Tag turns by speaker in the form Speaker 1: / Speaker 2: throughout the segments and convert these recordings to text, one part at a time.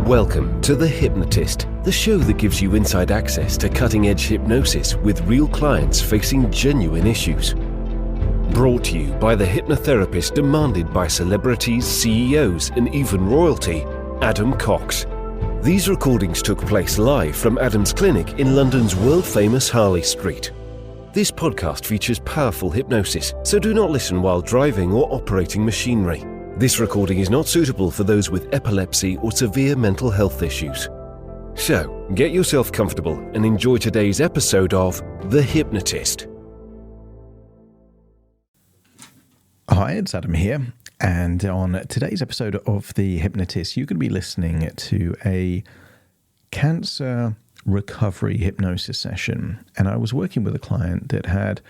Speaker 1: Welcome to The Hypnotist, the show that gives you inside access to cutting-edge hypnosis with real clients facing genuine issues. Brought to you by the hypnotherapist demanded by celebrities, CEOs, and even royalty, Adam Cox. These recordings took place live from Adam's clinic in London's world-famous Harley Street. This podcast features powerful hypnosis, so do not listen while driving or operating machinery. This recording is not suitable for those with epilepsy or severe mental health issues. So, get yourself comfortable and enjoy today's episode of The Hypnotist.
Speaker 2: Hi, it's Adam here, and on today's episode of The Hypnotist, you're going to be listening to a cancer recovery hypnosis session. And I was working with a client that had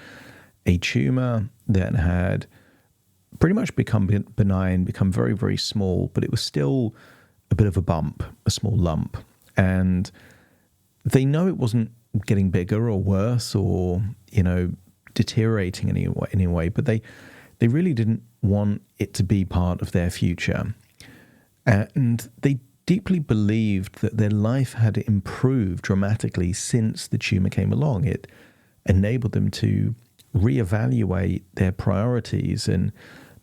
Speaker 2: a tumor that had pretty much become benign, become very, very small, but it was still a bit of a bump, a small lump. And they know it wasn't getting bigger or worse or, deteriorating anyway, but they really didn't want it to be part of their future. And they deeply believed that their life had improved dramatically since the tumor came along. It enabled them to reevaluate their priorities and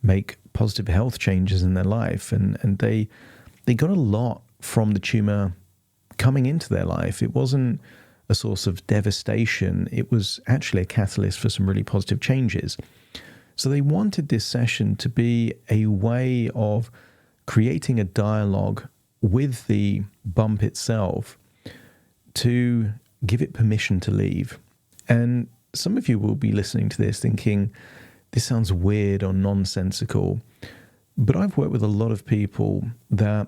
Speaker 2: make positive health changes in their life. And they got a lot from the tumor coming into their life. It wasn't a source of devastation. It was actually a catalyst for some really positive changes. So they wanted this session to be a way of creating a dialogue with the bump itself to give it permission to leave. And some of you will be listening to this thinking, this sounds weird or nonsensical, but I've worked with a lot of people that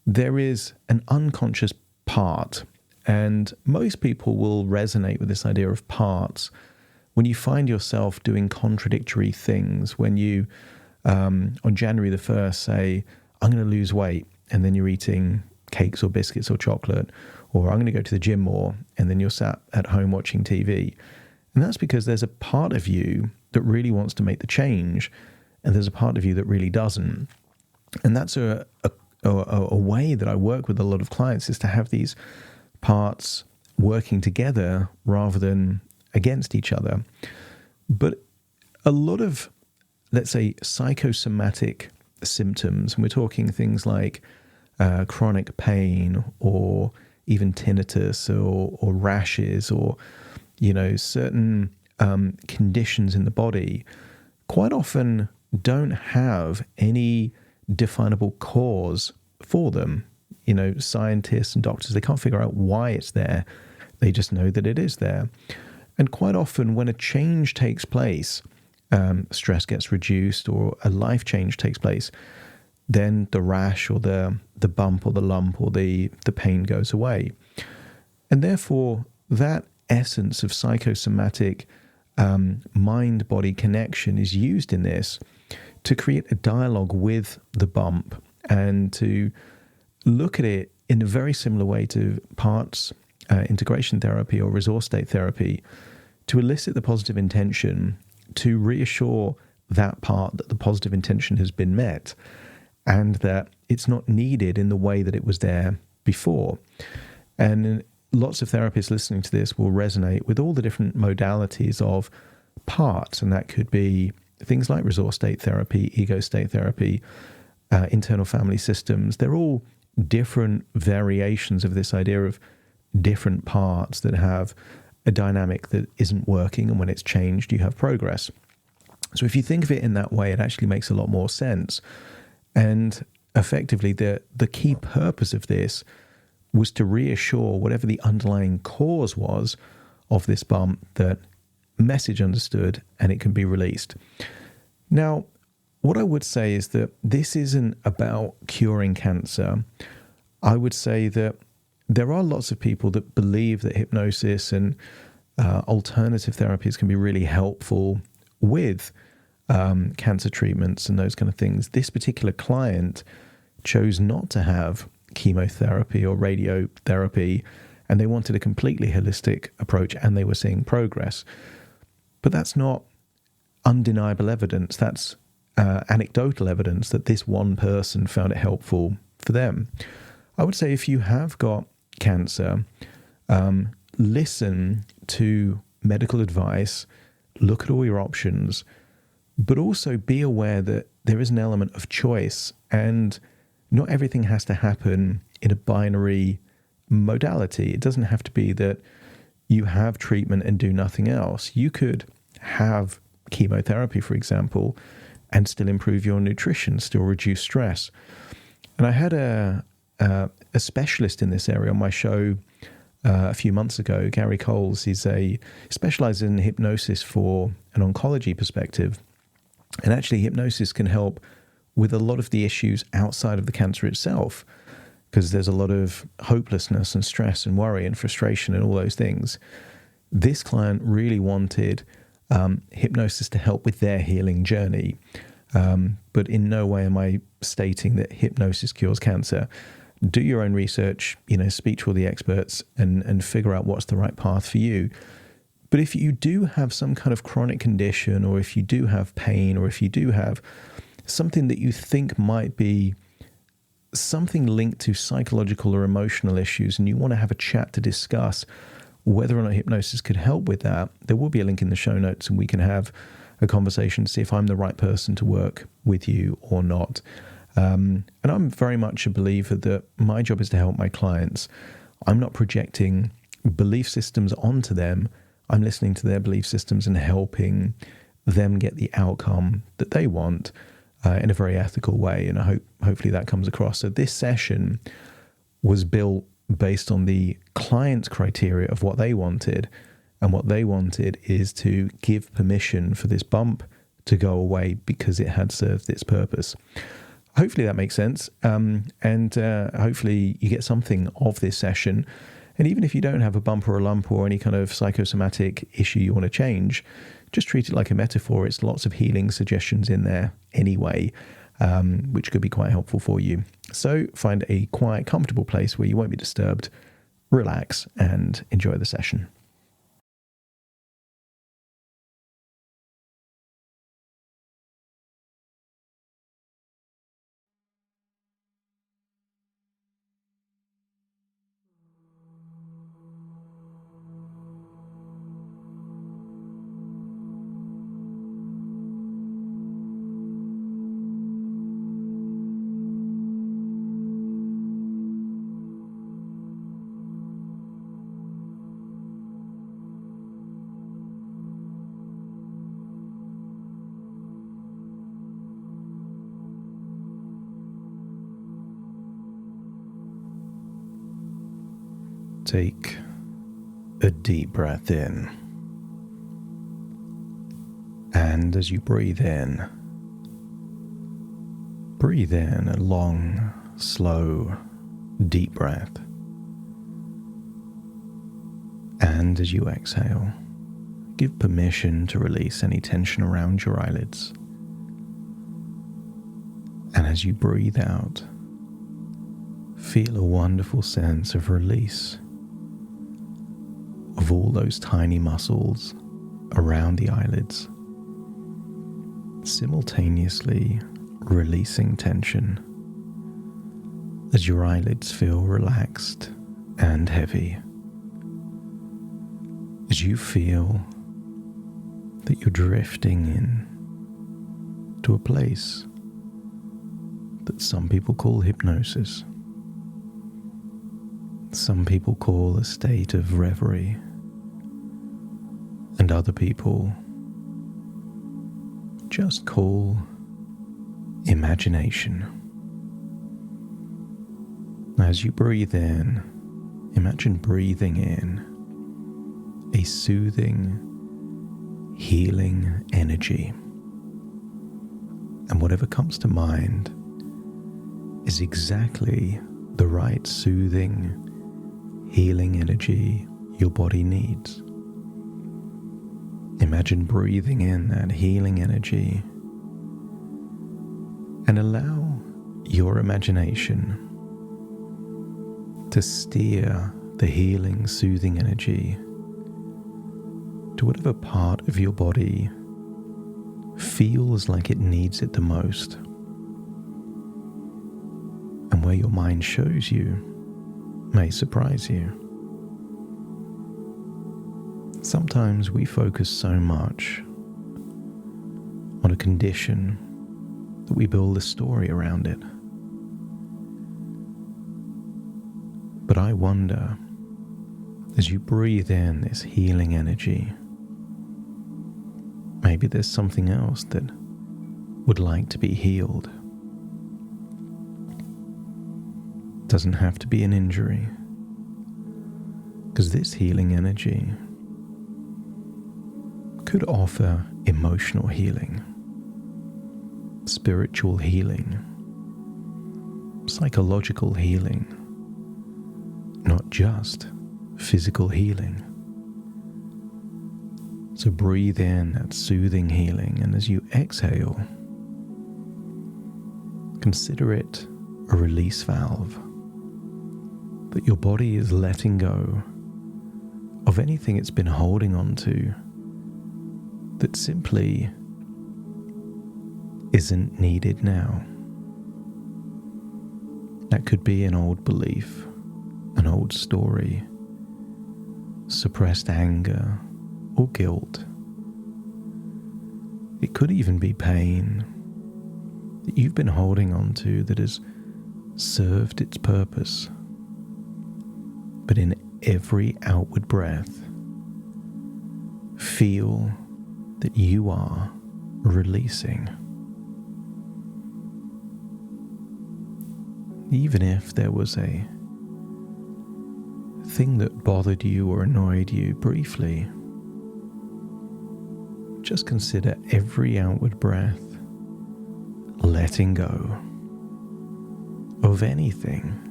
Speaker 2: there is an unconscious part, and most people will resonate with this idea of parts. When you find yourself doing contradictory things, when you, on January the 1st, say, I'm going to lose weight, and then you're eating cakes or biscuits or chocolate, or I'm going to go to the gym more, and then you're sat at home watching TV. And that's because there's a part of you that really wants to make the change, and there's a part of you that really doesn't. And that's a way that I work with a lot of clients, is to have these parts working together rather than against each other. But a lot of, let's say, psychosomatic symptoms, and we're talking things like chronic pain or even tinnitus or rashes or, certain conditions in the body, quite often don't have any definable cause for them. Scientists and doctors, they can't figure out why it's there. They just know that it is there. And quite often when a change takes place, stress gets reduced or a life change takes place, then the rash or the bump or the lump or the pain goes away. And therefore, that essence of psychosomatic mind-body connection is used in this to create a dialogue with the bump and to look at it in a very similar way to parts integration therapy or resource state therapy, to elicit the positive intention, to reassure that part that the positive intention has been met and that it's not needed in the way that it was there before. And lots of therapists listening to this will resonate with all the different modalities of parts, and that could be things like resource state therapy, ego state therapy, internal family systems. They're all different variations of this idea of different parts that have a dynamic that isn't working, and when it's changed, you have progress. So if you think of it in that way, it actually makes a lot more sense. And effectively, the key purpose of this was to reassure whatever the underlying cause was of this bump, that message understood and it can be released. Now, what I would say is that this isn't about curing cancer. I would say that there are lots of people that believe that hypnosis and alternative therapies can be really helpful with cancer treatments and those kind of things. This particular client chose not to have chemotherapy or radiotherapy, and they wanted a completely holistic approach, and they were seeing progress. But that's not undeniable evidence. That's anecdotal evidence that this one person found it helpful for them. I would say if you have got cancer, listen to medical advice, look at all your options, but also be aware that there is an element of choice, and not everything has to happen in a binary modality. It doesn't have to be that you have treatment and do nothing else. You could have chemotherapy, for example, and still improve your nutrition, still reduce stress. And I had a specialist in this area on my show a few months ago, Gary Coles. He specializes in hypnosis for an oncology perspective. And actually, hypnosis can help with a lot of the issues outside of the cancer itself, because there's a lot of hopelessness and stress and worry and frustration and all those things. This client really wanted hypnosis to help with their healing journey. But in no way am I stating that hypnosis cures cancer. Do your own research, speak to all the experts and figure out what's the right path for you. But if you do have some kind of chronic condition, or if you do have pain, or if you do have something that you think might be something linked to psychological or emotional issues, and you want to have a chat to discuss whether or not hypnosis could help with that, there will be a link in the show notes, and we can have a conversation to see if I'm the right person to work with you or not. And I'm very much a believer that my job is to help my clients. I'm not projecting belief systems onto them. I'm listening to their belief systems and helping them get the outcome that they want in a very ethical way. And hopefully that comes across. So this session was built based on the client's criteria of what they wanted. And what they wanted is to give permission for this bump to go away because it had served its purpose. Hopefully that makes sense. And hopefully you get something of this session. And even if you don't have a bump or a lump or any kind of psychosomatic issue you want to change, just treat it like a metaphor. It's lots of healing suggestions in there anyway, which could be quite helpful for you. So find a quiet, comfortable place where you won't be disturbed, relax, and enjoy the session. Take a deep breath in. And as you breathe in a long, slow, deep breath. And as you exhale, give permission to release any tension around your eyelids. And as you breathe out, feel a wonderful sense of release of all those tiny muscles around the eyelids, simultaneously releasing tension as your eyelids feel relaxed and heavy, as you feel that you're drifting in to a place that some people call hypnosis, some people call a state of reverie, and other people just call imagination. As you breathe in, imagine breathing in a soothing, healing energy. And whatever comes to mind is exactly the right soothing, healing energy your body needs. Imagine breathing in that healing energy and allow your imagination to steer the healing, soothing energy to whatever part of your body feels like it needs it the most. And where your mind shows you, may surprise you. Sometimes we focus so much on a condition that we build a story around it. But I wonder, as you breathe in this healing energy, maybe there's something else that would like to be healed. Doesn't have to be an injury, because this healing energy could offer emotional healing, spiritual healing, psychological healing, not just physical healing. So breathe in that soothing healing, and as you exhale, consider it a release valve, that your body is letting go of anything it's been holding on to that simply isn't needed now. That could be an old belief, an old story, suppressed anger or guilt. It could even be pain that you've been holding on to that has served its purpose. But in every outward breath, feel that you are releasing. Even if there was a thing that bothered you or annoyed you briefly, just consider every outward breath letting go of anything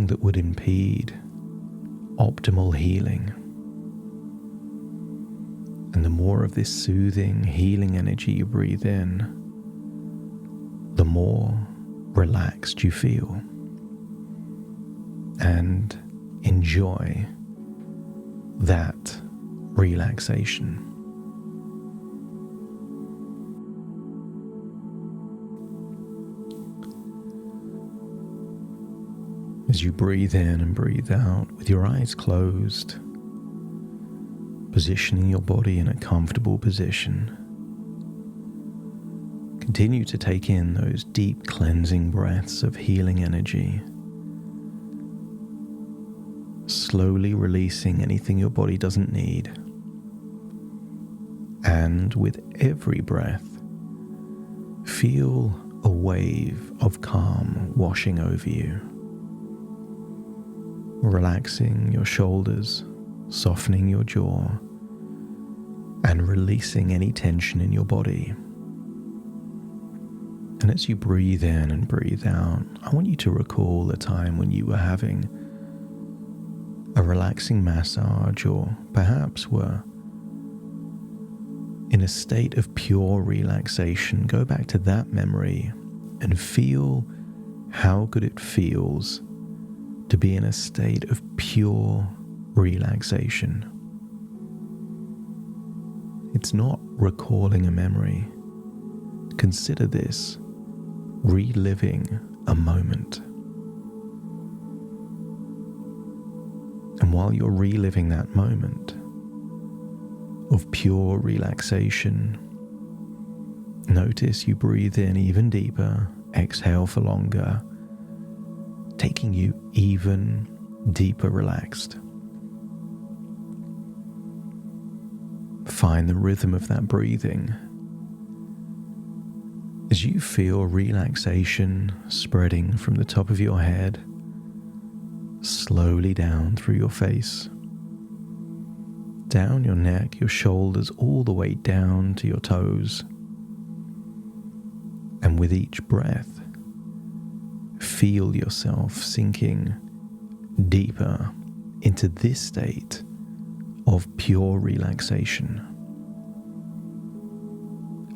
Speaker 2: that would impede optimal healing. And the more of this soothing, healing energy you breathe in, the more relaxed you feel. And enjoy that relaxation. As you breathe in and breathe out with your eyes closed, positioning your body in a comfortable position, continue to take in those deep cleansing breaths of healing energy, slowly releasing anything your body doesn't need. And with every breath, feel a wave of calm washing over you, relaxing your shoulders, softening your jaw, and releasing any tension in your body. And as you breathe in and breathe out, I want you to recall a time when you were having a relaxing massage, or perhaps were in a state of pure relaxation. Go back to that memory and feel how good it feels to be in a state of pure relaxation. It's not recalling a memory. Consider this reliving a moment. And while you're reliving that moment of pure relaxation, notice you breathe in even deeper, exhale for longer, taking you even deeper relaxed. Find the rhythm of that breathing as you feel relaxation spreading from the top of your head, slowly down through your face, down your neck, your shoulders, all the way down to your toes. And with each breath, feel yourself sinking deeper into this state of pure relaxation,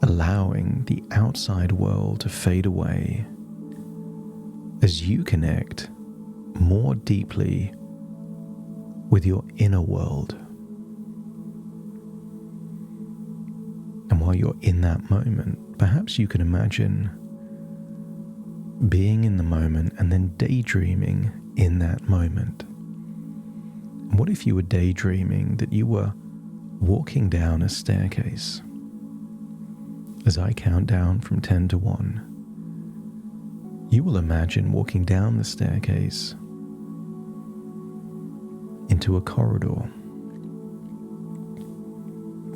Speaker 2: allowing the outside world to fade away as you connect more deeply with your inner world. And while you're in that moment, perhaps you can imagine being in the moment and then daydreaming in that moment? What if you were daydreaming that you were walking down a staircase? As I count down from 10 to 1, you will imagine walking down the staircase into a corridor.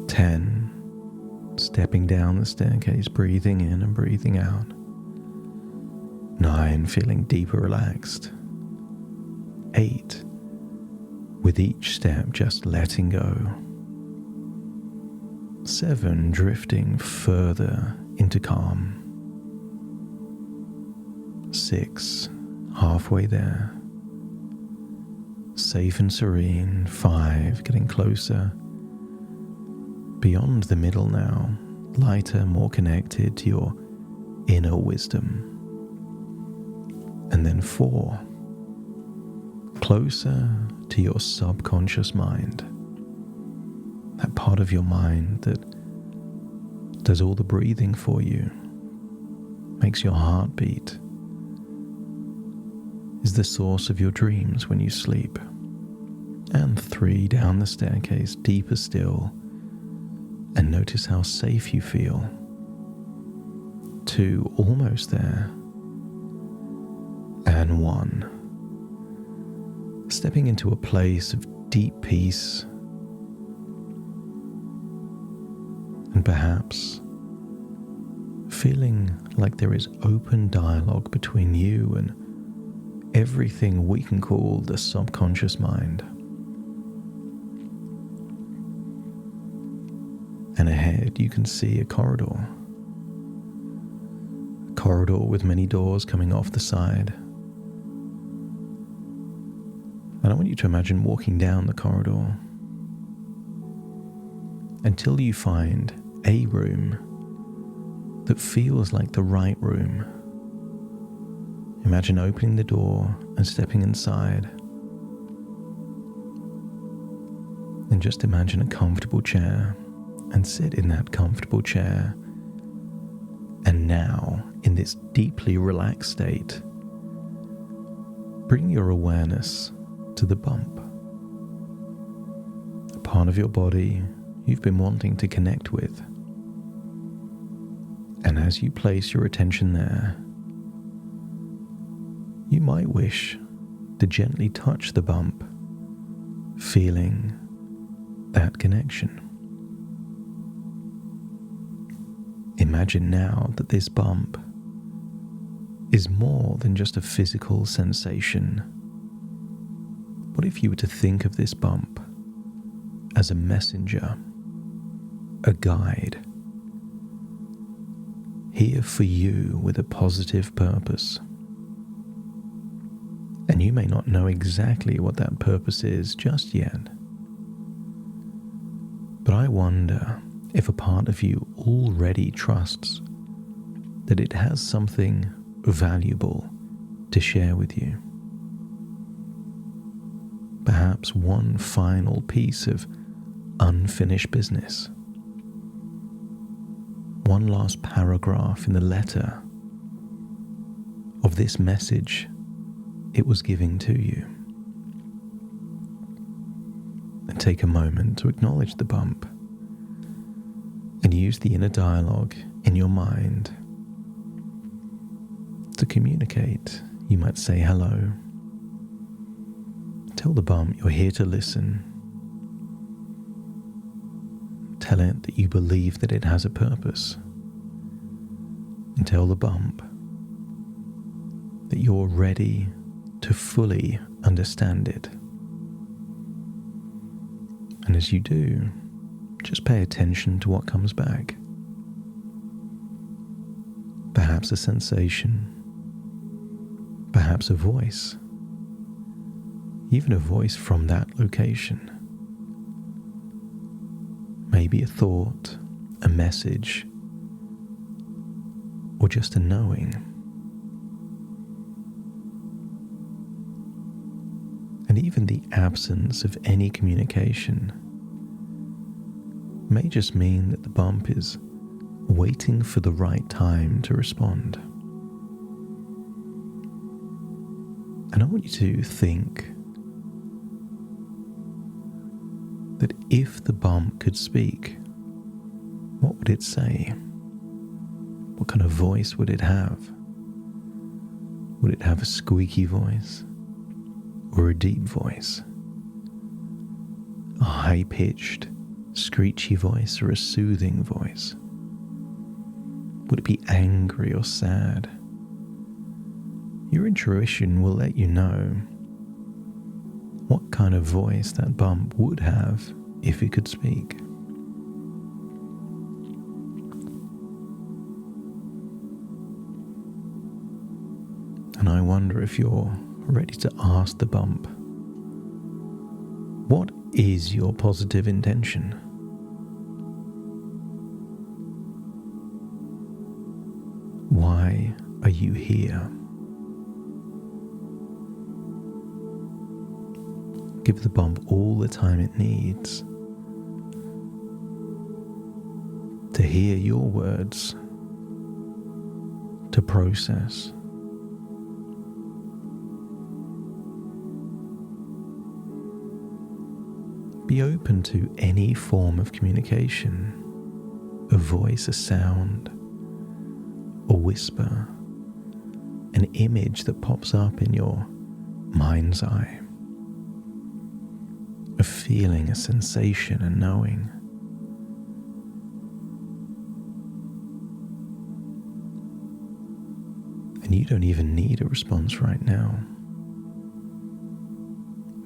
Speaker 2: 10, stepping down the staircase, breathing in and breathing out. 9, feeling deeper relaxed. 8, with each step just letting go. 7, drifting further into calm. 6, halfway there. Safe and serene. 5, getting closer. Beyond the middle now, lighter, more connected to your inner wisdom. And then 4, closer to your subconscious mind. That part of your mind that does all the breathing for you, makes your heart beat, is the source of your dreams when you sleep. And 3, down the staircase, deeper still, and notice how safe you feel. 2, almost there. And 1, stepping into a place of deep peace, and perhaps feeling like there is open dialogue between you and everything we can call the subconscious mind. And ahead you can see a corridor with many doors coming off the side. And I want you to imagine walking down the corridor until you find a room that feels like the right room. Imagine opening the door and stepping inside. And just imagine a comfortable chair and sit in that comfortable chair. And now, in this deeply relaxed state, bring your awareness to the bump, a part of your body you've been wanting to connect with. And as you place your attention there, you might wish to gently touch the bump, feeling that connection. Imagine now that this bump is more than just a physical sensation. What if you were to think of this bump as a messenger, a guide, here for you with a positive purpose? And you may not know exactly what that purpose is just yet. But I wonder if a part of you already trusts that it has something valuable to share with you. Perhaps one final piece of unfinished business. One last paragraph in the letter of this message it was giving to you. And take a moment to acknowledge the bump and use the inner dialogue in your mind to communicate. You might say hello. Tell the bump you're here to listen. Tell it that you believe that it has a purpose. And tell the bump that you're ready to fully understand it. And as you do, just pay attention to what comes back. Perhaps a sensation, perhaps a voice, even a voice from that location. Maybe a thought, a message, or just a knowing. And even the absence of any communication may just mean that the bump is waiting for the right time to respond. And I want you to think that if the bump could speak, what would it say? What kind of voice would it have? Would it have a squeaky voice? Or a deep voice? A high-pitched, screechy voice or a soothing voice? Would it be angry or sad? Your intuition will let you know what kind of voice that bump would have if it could speak. And I wonder if you're ready to ask the bump, what is your positive intention? Why are you here? Give the bump all the time it needs to hear your words, to process. Be open to any form of communication, a voice, a sound, a whisper, an image that pops up in your mind's eye, a feeling, a sensation, a knowing. And you don't even need a response right now.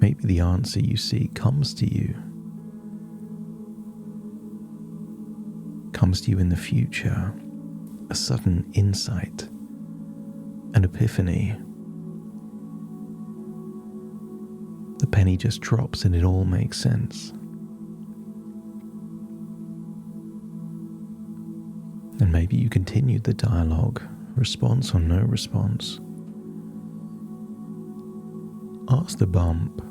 Speaker 2: Maybe the answer you seek comes to you in the future, a sudden insight, an epiphany. The penny just drops and it all makes sense. And maybe you continued the dialogue, response or no response. Ask the bump,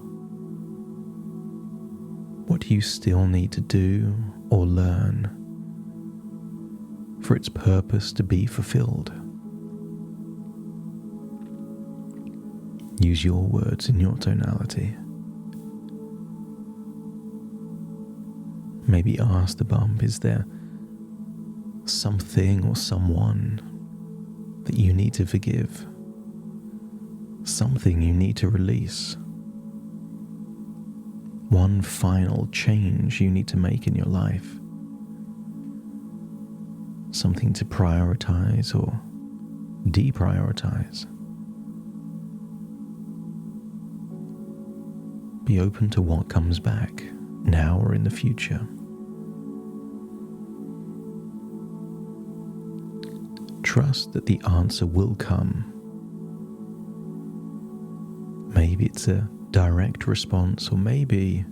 Speaker 2: what do you still need to do or learn for its purpose to be fulfilled? Use your words in your tonality. Maybe ask the bump, is there something or someone that you need to forgive? Something you need to release? One final change you need to make in your life? Something to prioritize or deprioritize? Be open to what comes back, now or in the future. Trust that the answer will come. Maybe it's a direct response, or maybe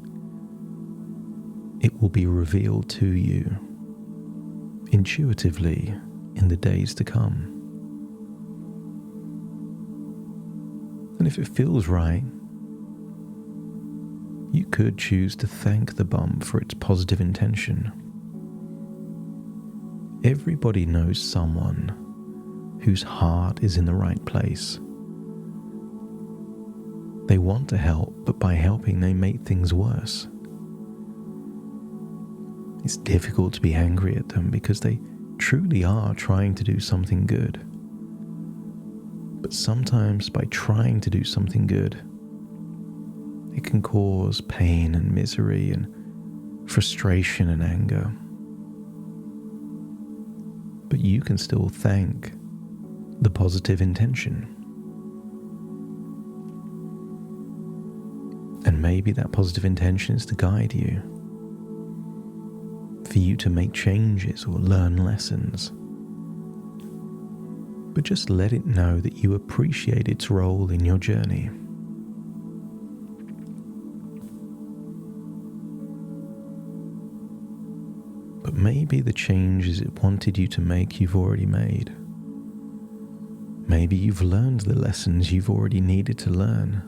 Speaker 2: it will be revealed to you intuitively in the days to come. And if it feels right, you could choose to thank the bump for its positive intention. Everybody knows someone whose heart is in the right place. They want to help, but by helping they make things worse. It's difficult to be angry at them because they truly are trying to do something good. But sometimes by trying to do something good, it can cause pain and misery and frustration and anger. But you can still thank the positive intention. And maybe that positive intention is to guide you, for you to make changes or learn lessons. But just let it know that you appreciate its role in your journey. But maybe the changes it wanted you to make you've already made. Maybe you've learned the lessons you've already needed to learn.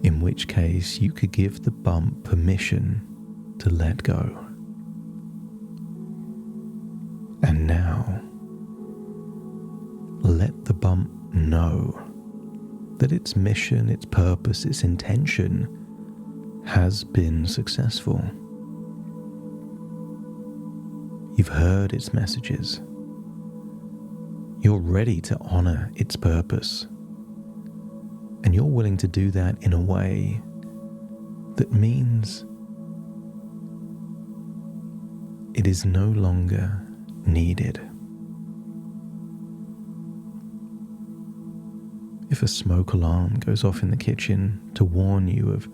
Speaker 2: In which case you could give the bump permission to let go. And now, let the bump know that its mission, its purpose, its intention has been successful. You've heard its messages. You're ready to honor its purpose. And you're willing to do that in a way that means it is no longer needed. If a smoke alarm goes off in the kitchen to warn you of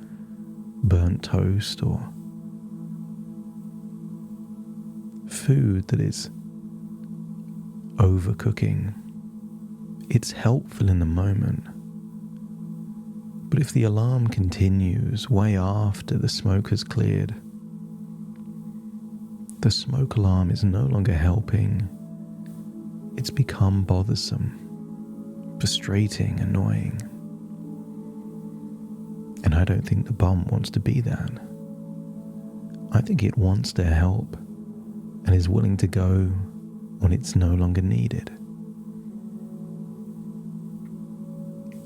Speaker 2: burnt toast or food that is overcooking, it's helpful in the moment. But if the alarm continues way after the smoke has cleared, the smoke alarm is no longer helping. It's become bothersome, frustrating, annoying. And I don't think the bump wants to be that. I think it wants to help and is willing to go when it's no longer needed.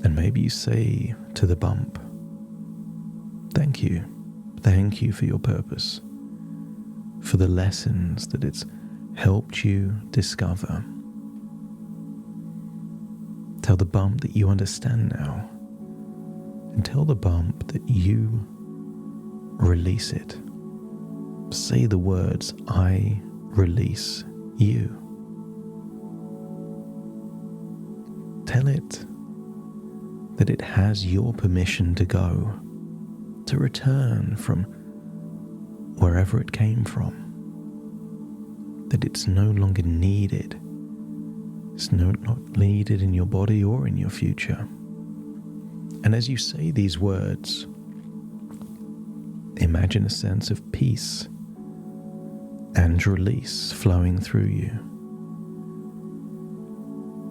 Speaker 2: And maybe you say to the bump, thank you for your purpose, for the lessons that it's helped you discover. Tell the bump that you understand now, and tell the bump that you release it. Say the words, I release you. Tell it that it has your permission to go, to return from wherever it came from, that it's no longer needed. It's not needed in your body or in your future. And as you say these words, imagine a sense of peace and release flowing through you.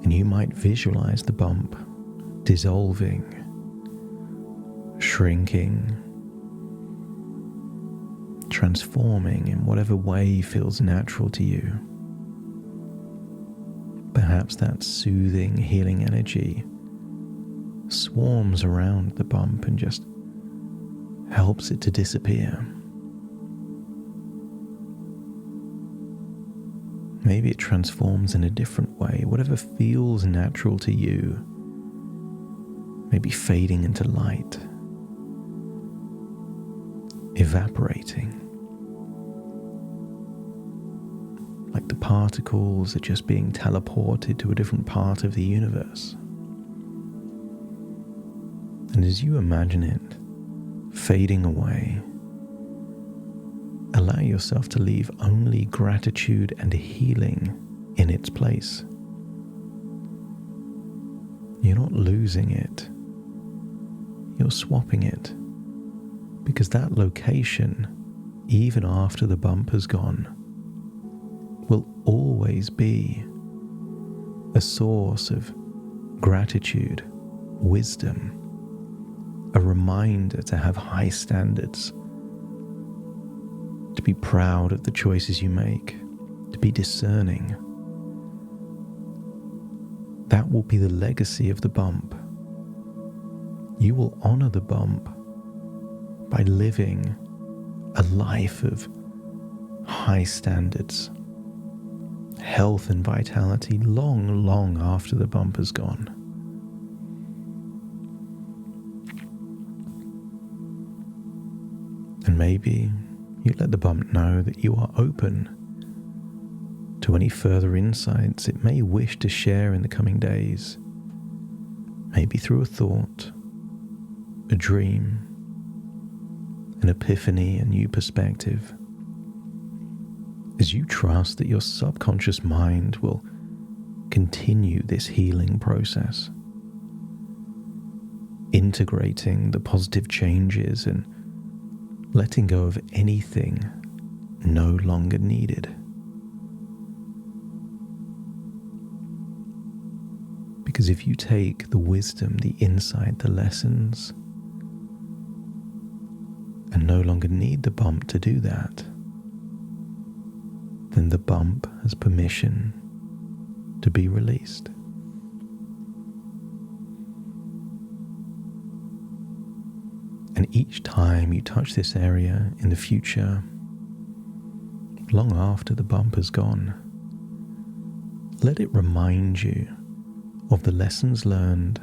Speaker 2: And you might visualize the bump dissolving, shrinking, transforming in whatever way feels natural to you. Perhaps that soothing, healing energy swarms around the bump and just helps it to disappear. Maybe it transforms in a different way, whatever feels natural to you, maybe fading into light, evaporating, like the particles are just being teleported to a different part of the universe. And as you imagine it fading away, allow yourself to leave only gratitude and healing in its place. You're not losing it. You're swapping it. Because that location, even after the bump has gone, will always be a source of gratitude, wisdom, a reminder to have high standards, to be proud of the choices you make, to be discerning. That will be the legacy of the bump. You will honor the bump by living a life of high standards, health and vitality long, long after the bump has gone. And maybe you let the bump know that you are open to any further insights it may wish to share in the coming days, maybe through a thought, a dream, an epiphany, a new perspective, as you trust that your subconscious mind will continue this healing process, integrating the positive changes and letting go of anything no longer needed. Because if you take the wisdom, the insight, the lessons, and no longer need the bump to do that, then the bump has permission to be released. And each time you touch this area in the future, long after the bump has gone, let it remind you of the lessons learned,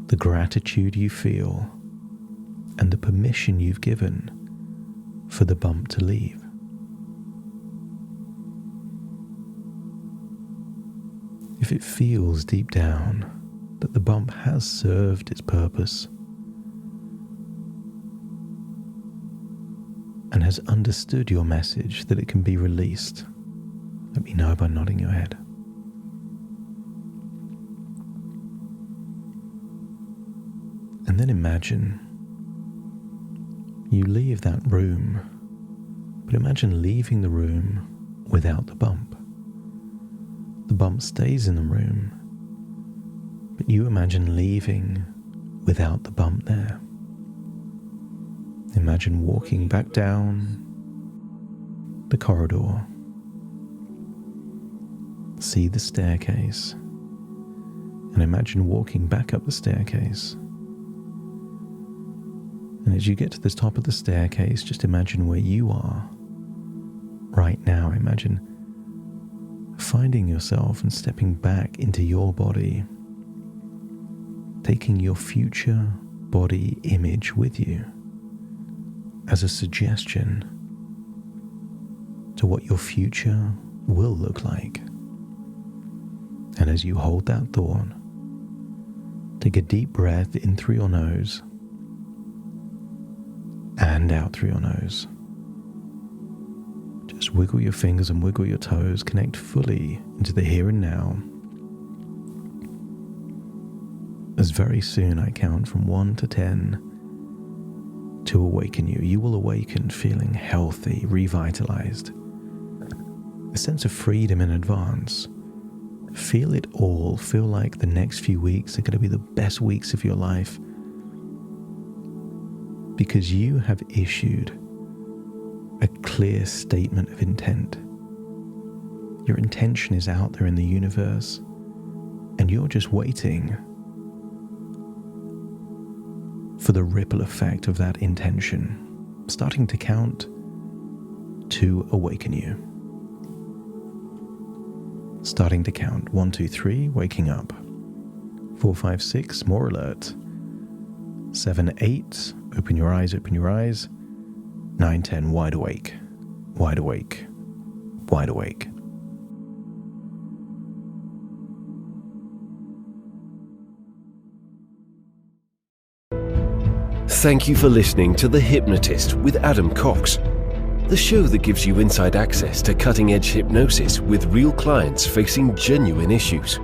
Speaker 2: the gratitude you feel, and the permission you've given for the bump to leave. If it feels deep down that the bump has served its purpose and has understood your message that it can be released, let me know by nodding your head. And then imagine you leave that room, but imagine leaving the room without the bump. The bump stays in the room, but you imagine leaving without the bump there. Imagine walking back down the corridor. See the staircase, and imagine walking back up the staircase. And as you get to the top of the staircase, just imagine where you are right now. Imagine finding yourself and stepping back into your body, taking your future body image with you as a suggestion to what your future will look like. And as you hold that thought, take a deep breath in through your nose and out through your nose. Just wiggle your fingers and wiggle your toes, connect fully into the here and now. As very soon I count from 1 to 10 to awaken you. You will awaken feeling healthy, revitalized, a sense of freedom in advance. Feel it all. Feel like the next few weeks are going to be the best weeks of your life because you have issued a clear statement of intent. Your intention is out there in the universe, and you're just waiting for the ripple effect of that intention, starting to count to awaken you. Starting to count. 1, 2, 3, waking up. 4, 5, 6, more alert. 7, 8, open your eyes, open your eyes. 9, 10, wide awake, wide awake, wide awake.
Speaker 1: Thank you for listening to The Hypnotist with Adam Cox, the show that gives you inside access to cutting-edge hypnosis with real clients facing genuine issues.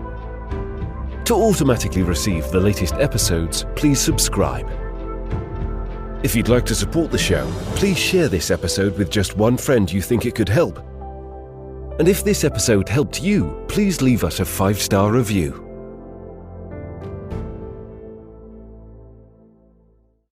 Speaker 1: To automatically receive the latest episodes, please subscribe. If you'd like to support the show, please share this episode with just one friend you think it could help. And if this episode helped you, please leave us a 5-star review.